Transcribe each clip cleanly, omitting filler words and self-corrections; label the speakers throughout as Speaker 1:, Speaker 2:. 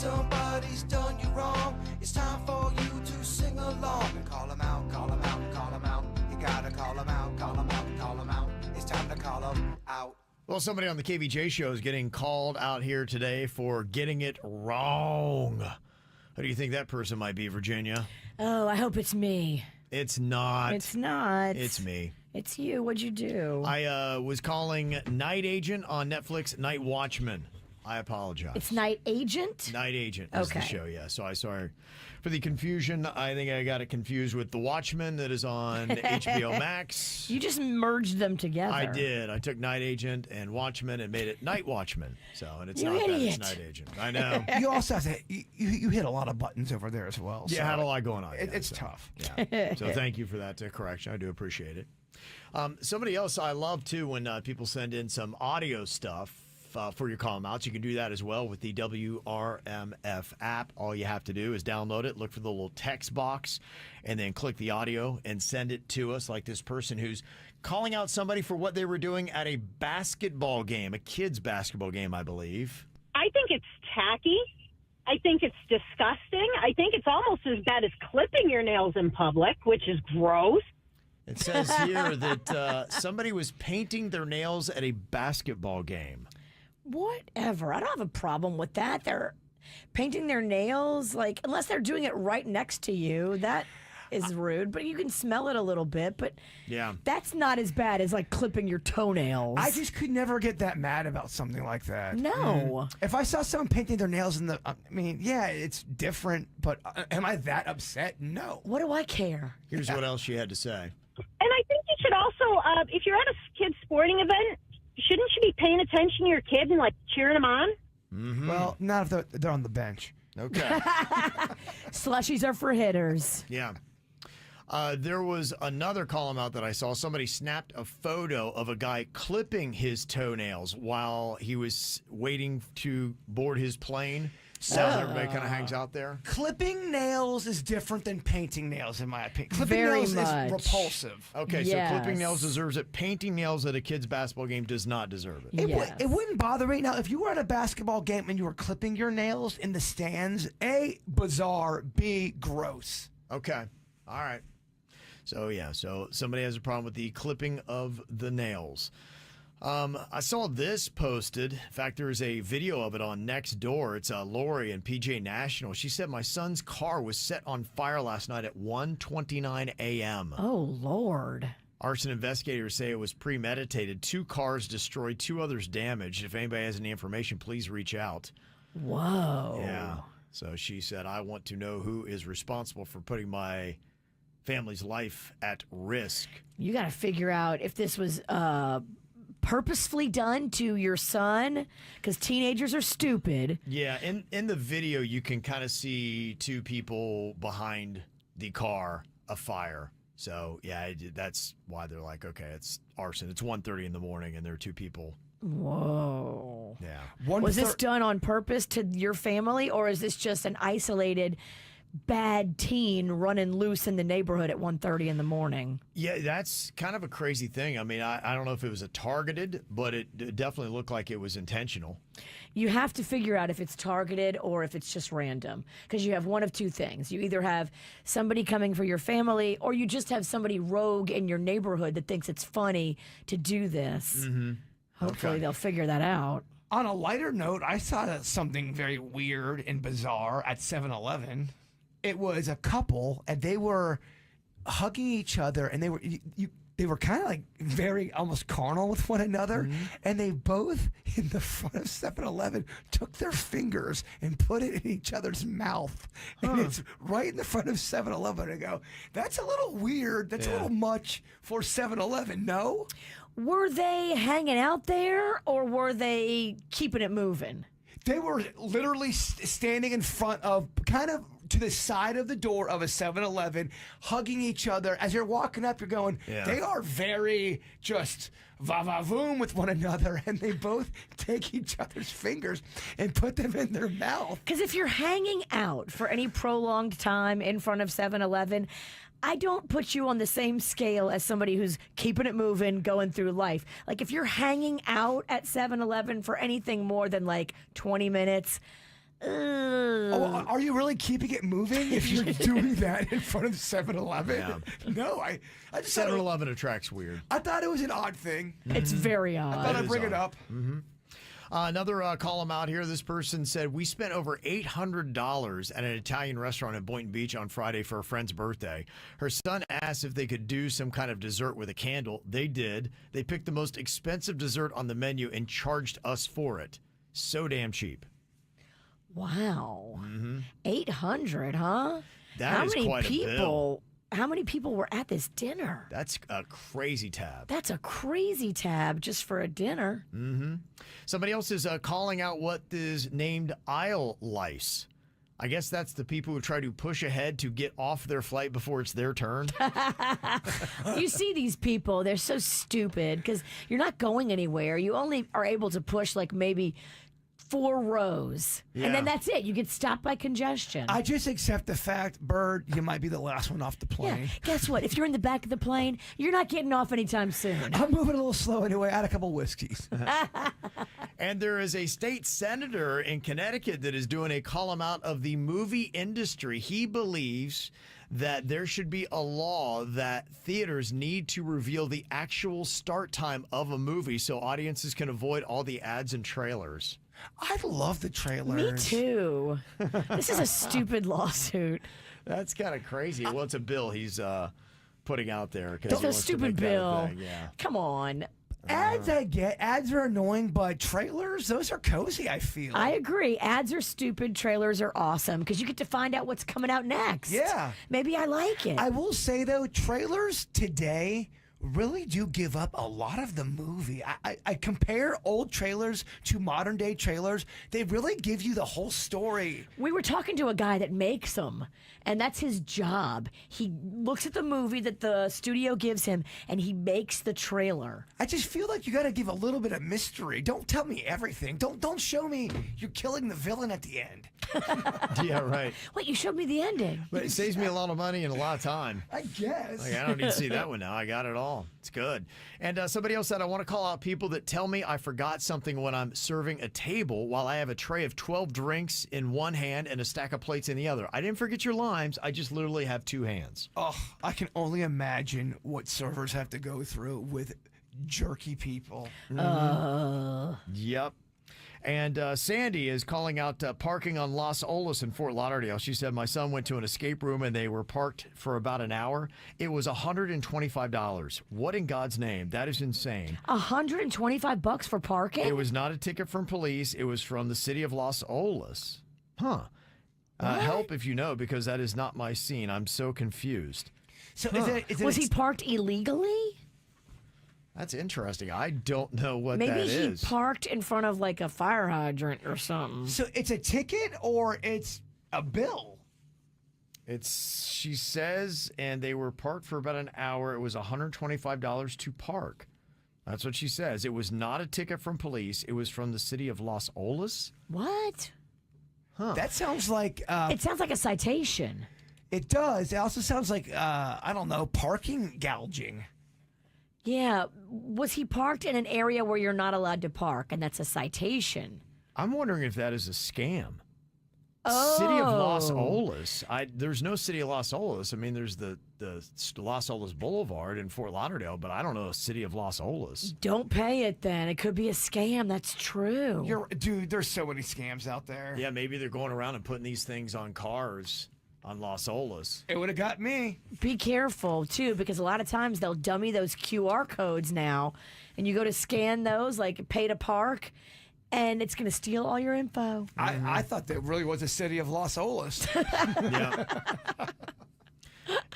Speaker 1: somebody's done you wrong, it's time for you to sing along and call them out, call them out, call them out. You gotta call them out, call them out, call them out. It's time to call them out.
Speaker 2: Well, somebody on the KVJ show is getting called out here today for getting it wrong. Who do you think that person might be, Virginia?
Speaker 3: Oh, I hope it's me.
Speaker 2: It's not.
Speaker 3: It's not.
Speaker 2: It's me.
Speaker 3: It's you. What'd you do?
Speaker 2: I was calling Night Agent on Netflix, Night Watchman. I apologize.
Speaker 3: It's Night Agent?
Speaker 2: Night Agent is the show, yeah. So I sorry for the confusion. I think I got it confused with The Watchmen that is on HBO Max.
Speaker 3: You just merged them together.
Speaker 2: I did. I took Night Agent and Watchmen and made it Night Watchman. So, and it's
Speaker 3: You
Speaker 2: not
Speaker 3: idiot.
Speaker 2: that, it's Night Agent. I know.
Speaker 4: You also have to, you hit a lot of buttons over there as well.
Speaker 2: Yeah,
Speaker 4: so
Speaker 2: I had a lot going on.
Speaker 4: It's tough.
Speaker 2: Yeah. So thank you for that correction. I do appreciate it. Somebody else I love, too, when people send in some audio stuff for your call outs. You can do that as well with the WRMF app. All you have to do is download it, look for the little text box, and then click the audio and send it to us, like this person who's calling out somebody for what they were doing at a basketball game, a kid's basketball game, I believe.
Speaker 5: I think it's tacky. I think it's disgusting. I think it's almost as bad as clipping your nails in public, which is gross.
Speaker 2: It says here that somebody was painting their nails at a basketball game.
Speaker 3: Whatever. I don't have a problem with that. They're painting their nails, like, unless they're doing it right next to you. That is rude, but you can smell it a little bit. But
Speaker 2: yeah,
Speaker 3: that's not as bad as, like, clipping your toenails.
Speaker 4: I just could never get that mad about something like that.
Speaker 3: No.
Speaker 4: If I saw someone painting their nails in the, I mean, yeah, it's different, but am I that upset? No.
Speaker 3: What do I care?
Speaker 2: Here's what else she had to say.
Speaker 5: And I think you should also, if you're at a kid's sporting event, shouldn't you be paying attention to your kid and, like, cheering them on?
Speaker 2: Mm-hmm.
Speaker 4: Well, not if they're on the bench.
Speaker 2: Okay.
Speaker 3: Slushies are for hitters.
Speaker 2: Yeah. There was another column out that I saw. Somebody snapped a photo of a guy clipping his toenails while he was waiting to board his plane. So everybody kind of hangs out there.
Speaker 4: Clipping nails is different than painting nails, in my opinion. Clipping
Speaker 3: Very
Speaker 4: nails
Speaker 3: much.
Speaker 4: is repulsive.
Speaker 2: Okay,
Speaker 3: Yes.
Speaker 2: so clipping nails deserves it. Painting nails at a kid's basketball game does not deserve it.
Speaker 4: It wouldn't bother me. Now, if you were at a basketball game and you were clipping your nails in the stands, A, bizarre, B, gross.
Speaker 2: Okay. All right. So, yeah, so somebody has a problem with the clipping of the nails. I saw this posted. In fact, there is a video of it on Nextdoor. It's Lori and PJ National. She said, my son's car was set on fire last night at 1:29 a.m.
Speaker 3: Oh, Lord.
Speaker 2: Arson investigators say it was premeditated. 2 cars destroyed, 2 others damaged. If anybody has any information, please reach out.
Speaker 3: Whoa.
Speaker 2: Yeah. So she said, I want to know who is responsible for putting my family's life at risk.
Speaker 3: You got to figure out if this was purposefully done to your son, because teenagers are stupid.
Speaker 2: Yeah, in the video, you can kind of see 2 people behind the car, a fire. So, yeah, that's why they're like, okay, it's arson. It's 1:30 in the morning, and there are 2 people.
Speaker 3: Whoa.
Speaker 2: Yeah.
Speaker 3: Was this done on purpose to your family, or is this just an isolated bad teen running loose in the neighborhood at 1:30 in the morning?
Speaker 2: Yeah, that's kind of a crazy thing. I mean, I don't know if it was a targeted, but it definitely looked like it was intentional.
Speaker 3: You have to figure out if it's targeted or if it's just random, because you have one of 2 things. You either have somebody coming for your family, or you just have somebody rogue in your neighborhood that thinks it's funny to do this.
Speaker 2: Mm-hmm.
Speaker 3: Hopefully they'll figure that out.
Speaker 4: On a lighter note, I saw something very weird and bizarre at 7-Eleven. It was a couple, and they were hugging each other, and they were kind of like very almost carnal with one another, and they both, in the front of 7-Eleven, took their fingers and put it in each other's mouth. And it's right in the front of 7-Eleven. I go, that's a little weird. That's a little much for 7-Eleven, no?
Speaker 3: Were they hanging out there, or were they keeping it moving?
Speaker 4: They were literally standing in front of, kind of to the side of the door of a 7-Eleven, hugging each other. As you're walking up, you're going, they are very just va-va-voom with one another, and they both take each other's fingers and put them in their mouth.
Speaker 3: Because if you're hanging out for any prolonged time in front of 7-Eleven, I don't put you on the same scale as somebody who's keeping it moving, going through life. Like, if you're hanging out at 7-Eleven for anything more than like 20 minutes,
Speaker 4: Are you really keeping it moving if you're doing that in front of 7-Eleven?
Speaker 2: Yeah.
Speaker 4: No, I just thought
Speaker 2: 7-Eleven attracts weird.
Speaker 4: I thought it was an odd thing.
Speaker 3: It's very
Speaker 4: I
Speaker 3: odd.
Speaker 4: thought I'd
Speaker 2: is
Speaker 4: bring it
Speaker 2: odd.
Speaker 4: up.
Speaker 2: Another call him out here. This person said, we spent over $800 at an Italian restaurant in Boynton Beach on Friday for a friend's birthday. Her son asked if they could do some kind of dessert with a candle. They did. They picked the most expensive dessert on the menu and charged us for it. So damn cheap.
Speaker 3: Wow. 800, huh?
Speaker 2: That is quite a bill.
Speaker 3: How many people were at this dinner?
Speaker 2: That's a crazy tab.
Speaker 3: That's a crazy tab just for a dinner.
Speaker 2: Somebody else is calling out what is named aisle lice. I guess that's the people who try to push ahead to get off their flight before it's their turn.
Speaker 3: You see these people, they're so stupid because you're not going anywhere. You only are able to push like maybe 4 rows.
Speaker 2: Yeah.
Speaker 3: And then that's it. You get stopped by congestion.
Speaker 4: I just accept the fact, Bird, you might be the last one off the
Speaker 3: yeah.
Speaker 4: plane.
Speaker 3: Guess what? If you're in the back of the plane, you're not getting off anytime soon.
Speaker 4: I'm moving a little slow anyway. I had a couple whiskeys.
Speaker 2: And there is a state senator in Connecticut that is doing a call out of the movie industry. He believes that there should be a law that theaters need to reveal the actual start time of a movie so audiences can avoid all the ads and trailers.
Speaker 4: I love the trailers.
Speaker 3: Me too. This is a stupid lawsuit.
Speaker 2: That's kind of crazy. Well, it's a bill he's putting out there.
Speaker 3: It's a stupid bill.
Speaker 2: Yeah.
Speaker 3: Come on.
Speaker 4: Ads I get. Ads are annoying, but trailers, those are cozy, I feel.
Speaker 3: I agree. Ads are stupid. Trailers are awesome because you get to find out what's coming out next.
Speaker 4: Yeah.
Speaker 3: Maybe I like it.
Speaker 4: I will say, though, trailers today really do give up a lot of the movie. I compare old trailers to modern day trailers. They really give you the whole story.
Speaker 3: We were talking to a guy that makes them, and that's his job. He looks at the movie that the studio gives him, and he makes the trailer.
Speaker 4: I just feel like you got to give a little bit of mystery. Don't tell me everything. Don't show me you're killing the villain at the end.
Speaker 2: Yeah, right.
Speaker 3: Wait, you showed me the ending.
Speaker 2: But it saves me a lot of money and a lot of time.
Speaker 4: I guess.
Speaker 2: Like, I don't need to see that one now. I got it all. It's good. And somebody else said, I want to call out people that tell me I forgot something when I'm serving a table while I have a tray of 12 drinks in one hand and a stack of plates in the other. I didn't forget your limes. I just literally have 2 hands.
Speaker 4: Oh, I can only imagine what servers have to go through with jerky people.
Speaker 2: Yep. And Sandy is calling out parking on Los Olas in Fort Lauderdale. She said, my son went to an escape room and they were parked for about an hour. It was $125. What in God's name? That is insane.
Speaker 3: $125 for parking?
Speaker 2: It was not a ticket from police. It was from the city of Los Olas. Huh. Help if you know, because that is not my scene. I'm so confused.
Speaker 4: So
Speaker 3: Was he parked illegally?
Speaker 2: That's interesting. I don't know what
Speaker 3: Maybe
Speaker 2: that
Speaker 3: he
Speaker 2: is.
Speaker 3: parked in front of like a fire hydrant or something.
Speaker 4: So it's a ticket or it's a bill?
Speaker 2: She says, and they were parked for about an hour. It was $125 to park. That's what she says. It was not a ticket from police. It was from the city of Los Olas.
Speaker 3: What?
Speaker 4: That sounds like
Speaker 3: It sounds like a citation.
Speaker 4: it does. It also sounds like I don't know, parking gouging.
Speaker 3: Yeah. Was he parked in an area where you're not allowed to park, and that's a citation?
Speaker 2: I'm wondering if that is a scam.
Speaker 3: Oh.
Speaker 2: City of Los Olas. There's no city of Los Olas. I mean, there's the Los Olas Boulevard in Fort Lauderdale, but I don't know a city of Los Olas.
Speaker 3: Don't pay it then. It could be a scam. That's true.
Speaker 4: Dude, there's so many scams out there.
Speaker 2: Yeah, maybe they're going around and putting these things on cars on Los Olas.
Speaker 4: It would have got me.
Speaker 3: Be careful too, because a lot of times they'll dummy those QR codes now, and you go to scan those, like pay to park, and it's going to steal all your info.
Speaker 4: I thought there really was a city of Los Olas.
Speaker 2: Yeah.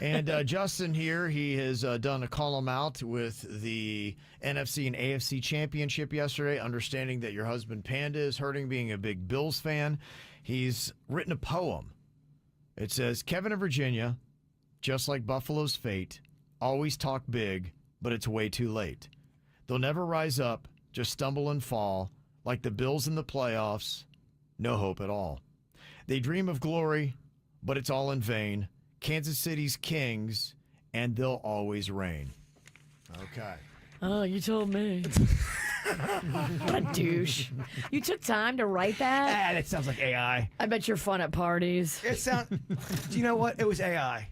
Speaker 2: And Justin here, he has done a call him out with the NFC and AFC championship yesterday, understanding that your husband Panda is hurting, being a big Bills fan. He's written a poem. It says, Kevin and Virginia, just like Buffalo's fate, always talk big, but it's way too late. They'll never rise up, just stumble and fall, like the Bills in the playoffs, no hope at all. They dream of glory, but it's all in vain. Kansas City's kings, and they'll always reign. Okay.
Speaker 3: Oh, you told me. What a douche. You took time to write that?
Speaker 4: That sounds like AI.
Speaker 3: I bet you're fun at parties.
Speaker 4: It sound. Do you know what? It was AI.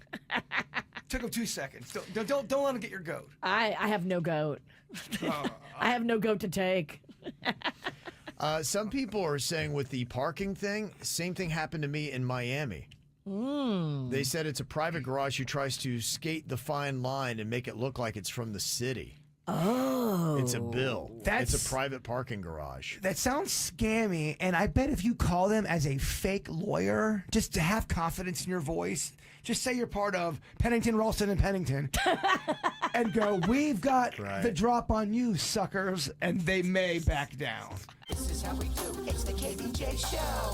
Speaker 4: Took him 2 seconds. Don't let him get your goat.
Speaker 3: I have no goat. I have no goat to take.
Speaker 2: Some people are saying with the parking thing, same thing happened to me in Miami. They said it's a private garage who tries to skate the fine line and make it look like it's from the city.
Speaker 3: Oh.
Speaker 2: It's a bill. It's a private parking garage.
Speaker 4: That sounds scammy, and I bet if you call them as a fake lawyer, just to have confidence in your voice, just say you're part of Pennington, Ralston, and Pennington, and go, we've got the drop on you, suckers, and they may back down.
Speaker 1: This is how we do. It's the KBJ Show.